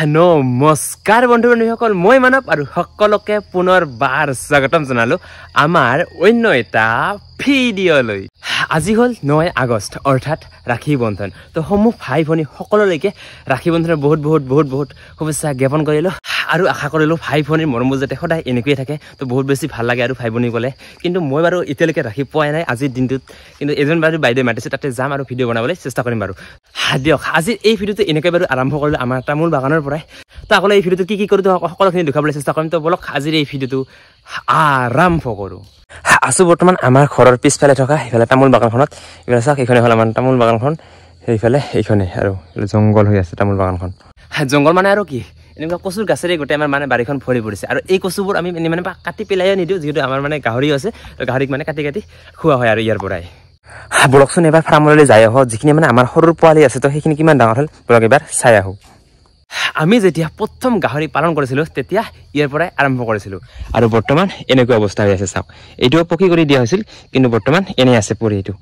নমস্কাৰ বন্ধু বান্ধৱীসকল মই মানৱ আৰু সকলোকে পুনৰবাৰ স্বাগতম জনালো আমাৰ অন্য এটা ভিডিঅ'লৈ আজি হ'ল 9 আগষ্ট অৰ্থাৎ ৰাখী বন্ধন তো সমূহ ভাই ভনী সকলোলৈকে ৰাখী বন্ধনৰ বহুত শুভেচ্ছা জ্ঞাপন কৰিলো আৰু আশা কৰিলো ভাই ভনীৰ মৰম যাতে সদায় এনেকৈয়ে থাকে তো বহুত বেছি ভাল লাগে আৰু ভাই ভনী গ'লে কিন্তু মই বাৰু এতিয়ালৈকে ৰাখি পোৱা নাই আজিৰ দিনটোত কিন্তু এজন বাৰু বাইদেউ মাতিছে তাতে যাম আৰু ভিডিঅ' বনাবলৈ চেষ্টা কৰিম বাৰু দিয়ক আজি এই ভিডিঅ'টো এনেকৈ বাৰু আৰম্ভ কৰিলো আমাৰ তামোল বাগানৰ পৰাই তো আগলৈ এই ভিডিঅ'টো কি কৰোঁ সকলোখিনি দেখাবলৈ চেষ্টা কৰিম তো বলক আজিৰ এই ভিডিঅ'টো আৰম্ভ কৰোঁ আছো বৰ্তমান আমাৰ ঘৰৰ পিছফালে থকা এইফালে তামোল বাগানখনত এইফালে চাওক এইখনে হ'ল আমাৰ তামোল বাগানখন সেইফালে এইখনে আৰু জংঘল হৈ আছে তামোল বাগানখন জংঘল মানে আৰু কি এনেকুৱা কচুৰ গাছেৰে গোটেই আমাৰ মানে বাৰীখন ভৰি পৰিছে আৰু এই কচুবোৰ আমি মানে কাটি পেলাইও নিদিওঁ যিহেতু আমাৰ মানে গাহৰি আছে তো গাহৰিক মানে কাটি খোৱা হয় আৰু ইয়াৰ পৰাই বলকচোন এবাৰ ফাৰ্মলৈ যাই আহোঁ যিখিনি মানে আমাৰ সৰুৰ পোৱালি আছে তো সেইখিনি কিমান ডাঙৰ হ'ল বলক এবাৰ চাই আহোঁ আমি যেতিয়া প্ৰথম গাহৰি পালন কৰিছিলোঁ তেতিয়া ইয়াৰ পৰাই আৰম্ভ কৰিছিলোঁ আৰু বৰ্তমান এনেকুৱা অৱস্থা হৈ আছে চাওক এইটো পকী কৰি দিয়া হৈছিল কিন্তু বৰ্তমান এনেই আছে পৰি এইটো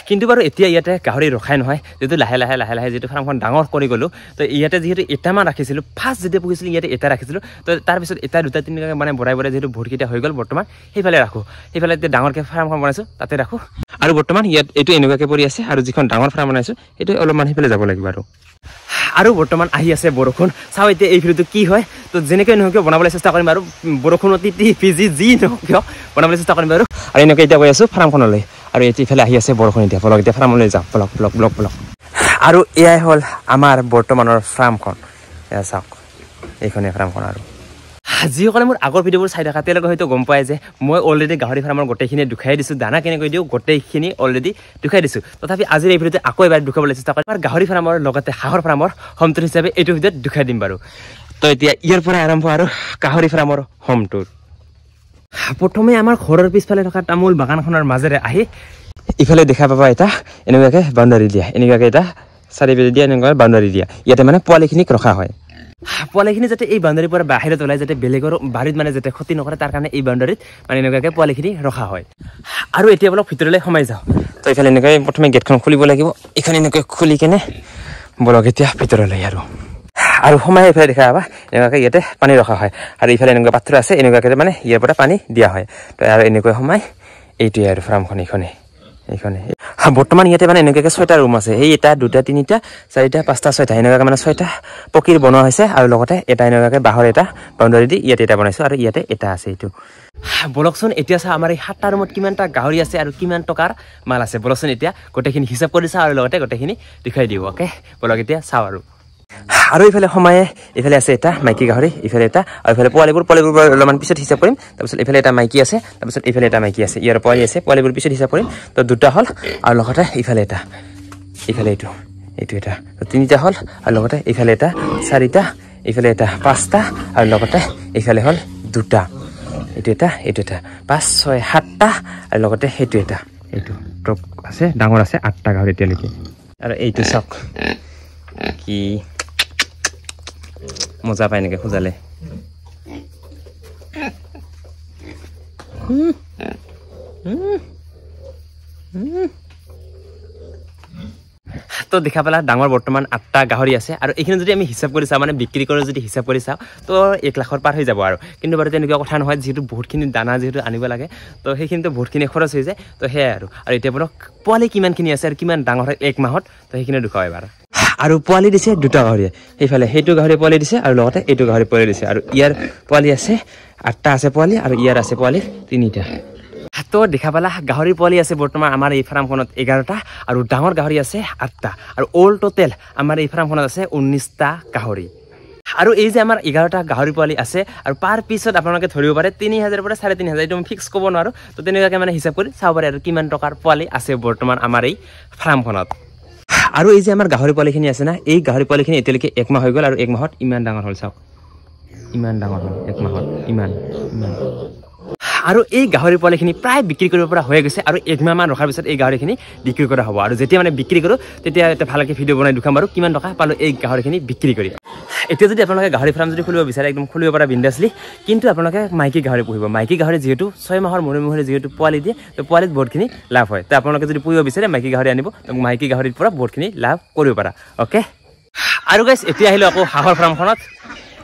কিন্তু বাৰু এতিয়া ইয়াতে গাহৰি ৰখাই নহয় যিহেতু লাহে লাহে যিটো ফাৰ্মখন ডাঙৰ কৰি গ'লোঁ তো ইয়াতে যিহেতু এটামান ৰাখিছিলোঁ ফাৰ্ষ্ট যেতিয়া পুহিছিলোঁ ইয়াতে এটা ৰাখিছিলোঁ তো তাৰপিছত এটা দুটা তিনিটাকৈ মানে বঢ়াই যিহেতু বহুতকেইটা হৈ গ'ল বৰ্তমান সেইফালে ৰাখোঁ সেইফালে এতিয়া ডাঙৰকৈ ফাৰ্মখন বনাইছোঁ তাতে ৰাখোঁ আৰু বৰ্তমান ইয়াত এইটো এনেকুৱাকৈ পৰি আছে আৰু যিখন ডাঙৰ ফাৰ্ম বনাইছোঁ এইটো অলপমান সেইফালে যাব লাগিব আৰু বৰ্তমান আহি আছে বৰষুণ চাওঁ এতিয়া এই ভিডিঅ'টো কি হয় তো যেনেকৈ নহয় কিয় বনাবলৈ চেষ্টা কৰিম আৰু বৰষুণত ভিজি যি নহয় কিয় বনাবলৈ চেষ্টা কৰিম আৰু এনেকৈ এতিয়া গৈ আছোঁ ফাৰ্মখনলৈ আৰু এইফালে আহি আছে বৰষুণ এতিয়া বলক এতিয়া ফাৰ্মলৈ যাওঁ বলক আৰু এয়াই হ'ল আমাৰ বৰ্তমানৰ ফাৰ্মখন এয়া চাওক এইখনেই ফাৰ্মখন আৰু যিসকলে মোৰ আগৰ ভিডিঅ'বোৰ চাই থকা তেওঁলোকে হয়তো গম পায় যে মই অলৰেডি গাহৰি ফাৰ্মৰ গোটেইখিনি দুখাই দিছোঁ দানা কেনেকৈ দিওঁ গোটেইখিনি অলৰেডি দুখাই দিছোঁ তথাপি আজিৰ এই ভিডিঅ'তে আকৌ এবাৰ দুখাবলৈ চেষ্টা কৰিম আৰু গাহৰি ফাৰ্মৰ লগতে হাঁহৰ ফাৰ্মৰ হোম টুৰ হিচাপে এইটো ভিডিঅ'ত দুখাই দিম বাৰু তো এতিয়া ইয়াৰ পৰা আৰম্ভ আৰু গাহৰি ফাৰ্মৰ হোম টুৰ প্ৰথমে আমাৰ ঘৰৰ পিছফালে থকা তামোল বাগানখনৰ মাজেৰে আহি ইফালে দেখা পাবা এটা এনেকুৱাকৈ বাউণ্ডাৰী দিয়া এনেকুৱাকৈ এটা চাৰিবেলি দিয়া এনেকুৱা বাউণ্ডাৰী দিয়া ইয়াতে মানে পোৱালিখিনিক ৰখা হয় পোৱালিখিনি যাতে এই বাউণ্ডাৰীৰ পৰা বাহিৰত ওলাই যাতে বেলেগৰ বাৰীত মানে যাতে ক্ষতি নকৰে তাৰ কাৰণে এই বাউণ্ডাৰীত মানে এনেকুৱাকৈ পোৱালিখিনি ৰখা হয় আৰু এতিয়া অলপ ভিতৰলৈ সোমাই যাওঁ তো এইফালে এনেকৈ প্ৰথমে গেটখন খুলিব লাগিব এইখন এনেকৈ খুলি কেনে বলক এতিয়া ভিতৰলৈ আৰু সোমাই এইফালে দেখা পাবা এনেকুৱাকৈ ইয়াতে পানী ৰখা হয় আৰু এইফালে এনেকুৱা পাত্ৰ আছে এনেকুৱাকৈ মানে ইয়াৰ পৰা পানী দিয়া হয় তো আৰু এনেকৈ সোমাই এইটোৱে আৰু ফাৰ্মখন এইখনে বৰ্তমান ইয়াতে মানে এনেকুৱাকৈ 6টা ৰুম আছে সেই এটা 2টা 3টা 4টা 5টা 6টা এনেকুৱাকৈ মানে 6টা পকীৰ বনোৱা হৈছে আৰু লগতে এটা এনেকুৱাকৈ বাঁহৰ এটা বাউণ্ডাৰী দি ইয়াতে এটা বনাইছোঁ আৰু ইয়াতে এটা আছে এইটো বলকচোন এতিয়া চা আমাৰ এই 7টা ৰুমত কিমানটা গাহৰি আছে আৰু কিমান টকাৰ মাল আছে বলকচোন এতিয়া গোটেইখিনি হিচাপ কৰি চাওঁ আৰু লগতে গোটেইখিনি দেখুৱাই দিব অ'কে বলক এতিয়া চাওঁ আৰু এইফালে সোমায়ে এইফালে আছে এটা মাইকী গাহৰি এইফালে এটা আৰু এইফালে পোৱালিবোৰ অলপমান পিছত হিচাপ কৰিম তাৰপিছত এইফালে এটা মাইকী আছে তাৰপিছত এইফালে এটা মাইকী আছে ইয়াৰ পোৱালি আছে পোৱালিবোৰ পিছত হিচাপ কৰিম তো 2টা হ'ল আৰু লগতে এইফালে এটা এইফালে এইটো এটা 3টা হ'ল আৰু লগতে এইফালে এটা 4টা এইফালে এটা 5টা আৰু লগতে এইফালে হ'ল 2টা এইটো এটা 5 6 7টা আৰু লগতে সেইটো এটা এইটো টপ আছে ডাঙৰ আছে 8টা গাহৰি এতিয়ালৈকে আৰু এইটো চাওক কি মজা পায় নেকি খোজালে তো দেখা পালা ডাঙৰ বৰ্তমান 8টা গাহৰি আছে আৰু এইখিনি যদি আমি হিচাপ কৰি চাওঁ মানে বিক্ৰী কৰি যদি হিচাপ কৰি চাওঁ তো 1 লাখৰ পাৰ হৈ যাব আৰু কিন্তু বাৰু তেনেকুৱা কথা নহয় যিহেতু বহুতখিনি দানা যিহেতু আনিব লাগে তো সেইখিনিতো বহুতখিনি খৰচ হৈ যায় তো সেয়াই আৰু এতিয়া বাৰু পোৱালি কিমানখিনি আছে আৰু কিমান ডাঙৰ হয় 1 মাহত তো সেইখিনি দেখুৱাই বাৰু আৰু পোৱালি দিছে 2টা গাহৰিয়ে সেইফালে সেইটো গাহৰি পোৱালি দিছে আৰু লগতে এইটো গাহৰি পোৱালি দিছে আৰু ইয়াৰ পোৱালি আছে 8টা আছে পোৱালি আৰু ইয়াৰ আছে পোৱালি 3টা তো দেখা পালা গাহৰি পোৱালি আছে বৰ্তমান আমাৰ এই ফাৰ্মখনত 11টা আৰু ডাঙৰ গাহৰি আছে 8টা আৰু অল টোটেল আমাৰ এই ফাৰ্মখনত আছে 19টা গাহৰি আৰু এই যে আমাৰ 11টা গাহৰি পোৱালি আছে আৰু পাৰ পিছত আপোনালোকে ধৰিব পাৰে 3000 পৰা 3500 এইটো আমি ফিক্স ক'ব নোৱাৰোঁ তো তেনেকুৱাকৈ মানে হিচাপ কৰি চাব পাৰে আৰু কিমান টকাৰ পোৱালি আছে বৰ্তমান আমাৰ এই ফাৰ্মখনত আৰু এই যে আমাৰ গাহৰি পোৱালিখিনি আছে না এই গাহৰি পোৱালিখিনি এতিয়ালৈকে 1 মাহ হৈ গ'ল আৰু 1 মাহত ইমান ডাঙৰ হ'ল চাওক ইমান ডাঙৰ হ'ল 1 মাহত ইমান আৰু এই গাহৰি পোৱালিখিনি প্ৰায় বিক্ৰী কৰিব পৰা হৈ গৈছে আৰু 1 মাহমান ৰখাৰ পিছত এই গাহৰিখিনি বিক্ৰী কৰা হ'ব আৰু যেতিয়া মানে বিক্ৰী কৰোঁ তেতিয়া এটা ভালকৈ ভিডিঅ' বনাই দেখাম আৰু কিমান টকা পালোঁ এই গাহৰিখিনি বিক্ৰী কৰি এতিয়া যদি আপোনালোকে গাহৰি ফাৰ্ম যদি খুলিব বিচাৰে একদম খুলিব পৰা বিন্দাছলি কিন্তু আপোনালোকে মাইকী গাহৰি পুহিব মাইকী গাহৰি যিহেতু 6 মাহৰ মূৰে যিহেতু পোৱালি দিয়ে তো পোৱালিত বহুতখিনি লাভ হয় তো আপোনালোকে যদি পুহিব বিচাৰে মাইকী গাহৰি আনিব তো মাইকী গাহৰিৰ পৰা বহুতখিনি লাভ কৰিব পাৰা অ'কে আৰু গাইছ এতিয়া আহিলোঁ আকৌ হাঁহৰ ফাৰ্মখনত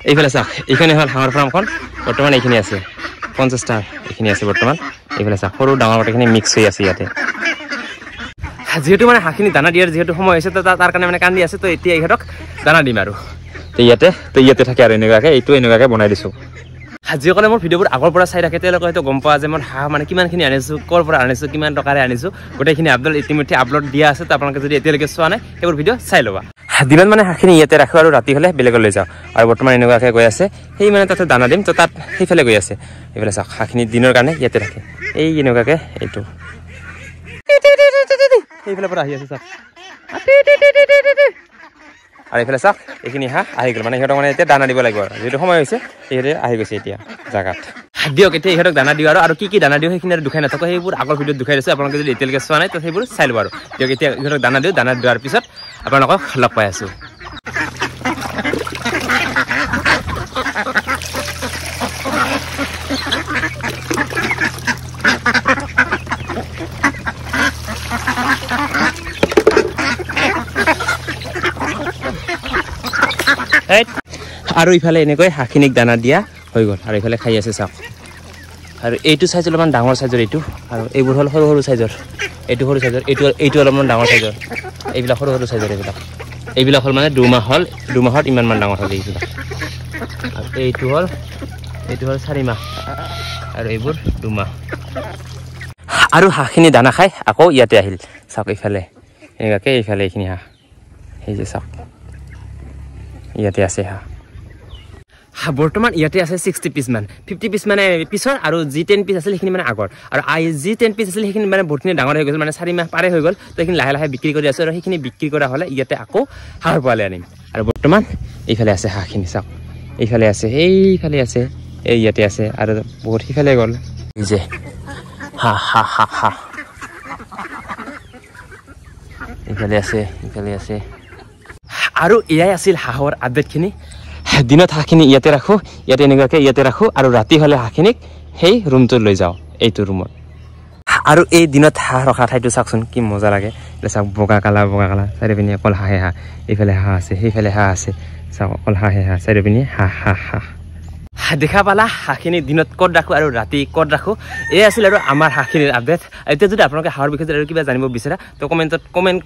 এইফালে চাওক এইখিনি হ'ল হাঁহৰ ফাৰ্মখন বৰ্তমান এইখিনি আছে 50টা এইখিনি আছে বৰ্তমান এইফালে চাওক সৰু ডাঙৰ গোটেইখিনি মিক্স হৈ আছে ইয়াতে যেহেতু মানে হাঁহখিনি দানা দিয়াৰ যেহেতু সময় হৈছে তো তাৰ কাৰণে মানে কান্দি আছে তো এতিয়া ইহঁতক দানা দিম আৰু তো ইয়াতে থাকে আৰু এনেকুৱাকৈ এইটো এনেকুৱাকৈ বনাই দিছোঁ যিসকলে মোৰ ভিডিঅ'বোৰ আগৰ পৰা চাই থাকে তেওঁলোকে হয়তো গম পোৱা যে মই হাঁহ মানে কিমানখিনি আনিছোঁ ক'ৰ পৰা আনিছোঁ কিমান টকাৰে আনিছোঁ গোটেইখিনি ইতিমধ্যে আপলোড দিয়া আছে তো আপোনালোকে যদি এতিয়ালৈকে চোৱা নাই সেইবোৰ ভিডিঅ' চাই ল'বা দিনত মানে হাঁহখিনি ইয়াতে ৰাখোঁ আৰু ৰাতি হ'লে বেলেগত লৈ যাওঁ আৰু বৰ্তমান এনেকুৱাকৈ গৈ আছে সেই মানে তাতে দানা দিম তো তাত সেইফালে গৈ আছে এইফালে চাওক হাঁহখিনি দিনৰ কাৰণে ইয়াতে ৰাখে এই এনেকুৱাকৈ এইটো সেইফালে পৰা আহি আছে চাওক আৰু এইফালে চাওক এইখিনি হাঁহ আহি গ'ল মানে সিহঁতক মানে এতিয়া দানা দিব লাগিব আৰু যিটো সময় হৈছে সিহঁতে আহি গৈছে এতিয়া জাগাত দিয়ক এতিয়া ইহঁতক দানা দিওঁ আৰু কি দানা দিওঁ সেইখিনি আৰু দুখাই নাথাকোঁ সেইবোৰ আগৰ ভিডিঅ'ত দুখাই দিছোঁ আপোনালোকে যদি এতিয়ালৈকে চোৱা নাই তো সেইবোৰ চাই ল'ব আৰু দিয়ক এতিয়া ইহঁতক দানা দিওঁ দানা দিয়াৰ পিছত আপোনালোকক লগ পাই আছোঁ আৰু ইফালে এনেকৈ হাঁহখিনিক দানা দিয়া হৈ গ'ল আৰু এইফালে খাই আছে চাওক আৰু এইটো চাইজ অলপমান ডাঙৰ চাইজৰ এইটো আৰু এইবোৰ হ'ল সৰু সৰু চাইজৰ এইটো সৰু চাইজৰ এইটো অলপমান ডাঙৰ চাইজৰ এইবিলাক সৰু সৰু চাইজৰ এইবিলাক হ'ল মানে দুমাহত ইমানমান ডাঙৰ হ'ল এইবিলাক আৰু এইটো হ'ল 4 মাহ আৰু এইবোৰ 2 মাহ আৰু হাঁহখিনি দানা খাই আকৌ ইয়াতে আহিল চাওক এইফালে এনেকুৱাকৈ এইফালে এইখিনি হাঁহ এই যে চাওক ইয়াতে আছে হাঁহ বৰ্তমান ইয়াতে আছে 60 পিচ মান 50 পিচ মানে পিছৰ আৰু যি 10 পিচ আছিল সেইখিনি মানে আগৰ আৰু যি 10 পিচ আছিল সেইখিনি মানে বহুতখিনি ডাঙৰ হৈ গৈছিল মানে 4 মাহ পাৰে হৈ গ'ল তো সেইখিনি লাহে লাহে বিক্ৰী কৰি আছোঁ আৰু সেইখিনি বিক্ৰী কৰা হ'লে ইয়াতে আকৌ হাঁহৰ পোৱালি আনিম আৰু বৰ্তমান এইফালে আছে হাঁহখিনি চাওক এইফালে আছে সেইফালে আছে এই ইয়াতে আছে আৰু বহুত সিফালে গ'ল যে হাঁহ এইফালে আছে আৰু এয়াই আছিল হাঁহৰ আপডেটখিনি দিনত হাঁহখিনি ইয়াতে ৰাখোঁ ইয়াতে এনেকুৱাকৈ ইয়াতে ৰাখোঁ আৰু ৰাতি হ'লে হাঁহখিনিক সেই ৰুমটোত লৈ যাওঁ এইটো ৰুমত আৰু এই দিনত হাঁহ ৰখা ঠাইটো চাওকচোন কি মজা লাগে চাওক বগা কালাৰ চাৰিপিনে অকল হাঁহে হাঁহ এইফালে হাঁহ আছে সেইফালে হাঁহ আছে চাওক অকল হাঁহে হাঁহ চাৰিপিনে হাঁহ দেখা পালা হাঁহখিনি দিনত ক'ত ৰাখোঁ আৰু ৰাতি ক'ত ৰাখোঁ এই আছিল আৰু আমাৰ হাঁহখিনিৰ আপডেট এতিয়া যদি আপোনালোকে হাঁহৰ বিষয়ে আৰু কিবা জানিব বিচাৰা তো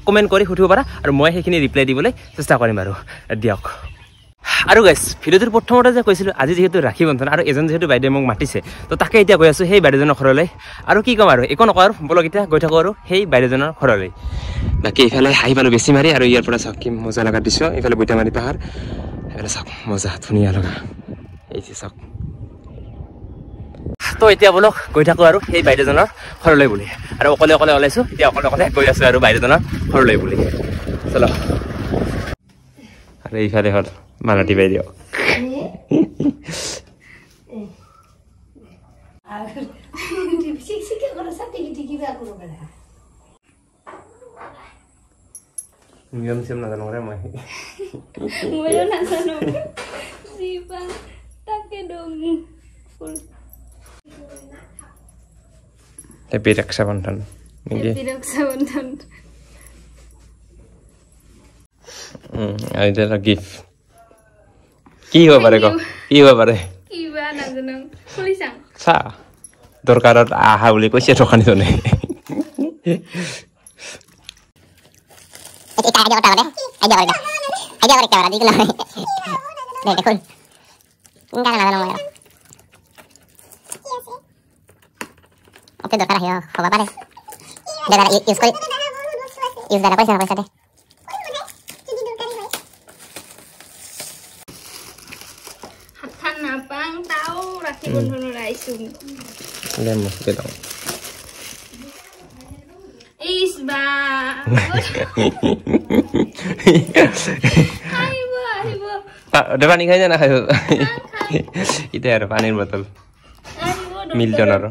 কমেণ্ট কৰি সুধিব পাৰা আৰু মই সেইখিনি ৰিপ্লাই দিবলৈ চেষ্টা কৰিম আৰু দিয়ক আৰু গাইছ ভিডিঅ'টোৰ প্ৰথমতে যে কৈছিলোঁ আজি যিহেতু ৰাখি বন্ধন আৰু এজন যিহেতু বাইদেৱে মোক মাতিছে তো তাকে এতিয়া গৈ আছোঁ সেই বাইদেউজনৰ ঘৰলৈ আৰু কি ক'ম আৰু একো নকওঁ আৰু বলক এতিয়া গৈ থাকোঁ আৰু সেই বাইদেউজনৰ ঘৰলৈ বাকী এইফালে আহি পালোঁ বেছি মাৰি আৰু ইয়াৰ পৰা চাওক কি মজা লগা দৃশ্য এইফালে বৈতামাৰী পাহাৰ এইফালে চাওক মজা ধুনীয়া লগা এই যে চাওক তো এতিয়া বলক গৈ থাকোঁ আৰু সেই বাইদেউজনৰ ঘৰলৈ বুলি আৰু অকলে ওলাইছোঁ এতিয়া অকলে গৈ আছোঁ আৰু বাইদেউজনৰ ঘৰলৈ বুলি চলো আৰু এইফালে হ'ল মালতী বাইদেউ নিয়ম চিয়ম নাজানো মই নাজানো হেপী ৰক্ষাবন্ধন গিফ্ট কি হ'ব পাৰে চা দৰকাৰত আহা বুলি কৈছে দোকানীজনে দৰকাৰ আহি হ'ব পাৰে পইচা দে Napang tao raki bono raisum. Lemos kita. Isba. Aibo. Pak, depan ini aja nah. Itu ada panin botol. Milton aro.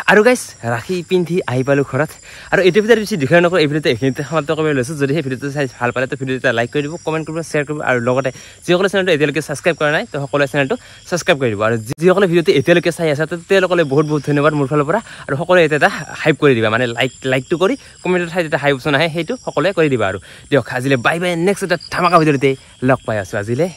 আৰু গাইছ ৰাখি পিন্ধি আহি পালোঁ ঘৰত আৰু এইটো ভিডিঅ'ত বেছি দীঘল নকৰোঁ এই ভিডিঅ'টো এইখিনিতে সমাপ্ত কৰিব লৈছোঁ যদি সেই ভিডিঅ'টো চাই ভাল পালে তো ভিডিঅ'টো লাইক কৰি দিব কমেণ্ট কৰিব শ্বেয়াৰ কৰিব আৰু লগতে যিসকলে চেনেলটো এতিয়ালৈকে ছাবস্ক্ৰাইব কৰা নাই তো সকলোৱে চেনেলটো ছাবস্ক্ৰাইব কৰি দিব আৰু যিসকলে ভিডিঅ'টো এতিয়ালৈকে চাই আছে তো তেওঁলোকলৈ বহুত বহুত ধন্যবাদ মোৰ ফালৰ পৰা আৰু সকলোৱে এটা হাইপ কৰি দিবা মানে লাইকটো কৰি কমেণ্টৰ ঠাইত এটা হাইপ অপশ্যন আহে সেইটো সকলোৱে কৰি দিবা আৰু দিয়ক আজিলৈ বাই বাই নেক্সট এটা ধামাকা ভিডিঅ'তে লগ পাই আছোঁ আজিলৈ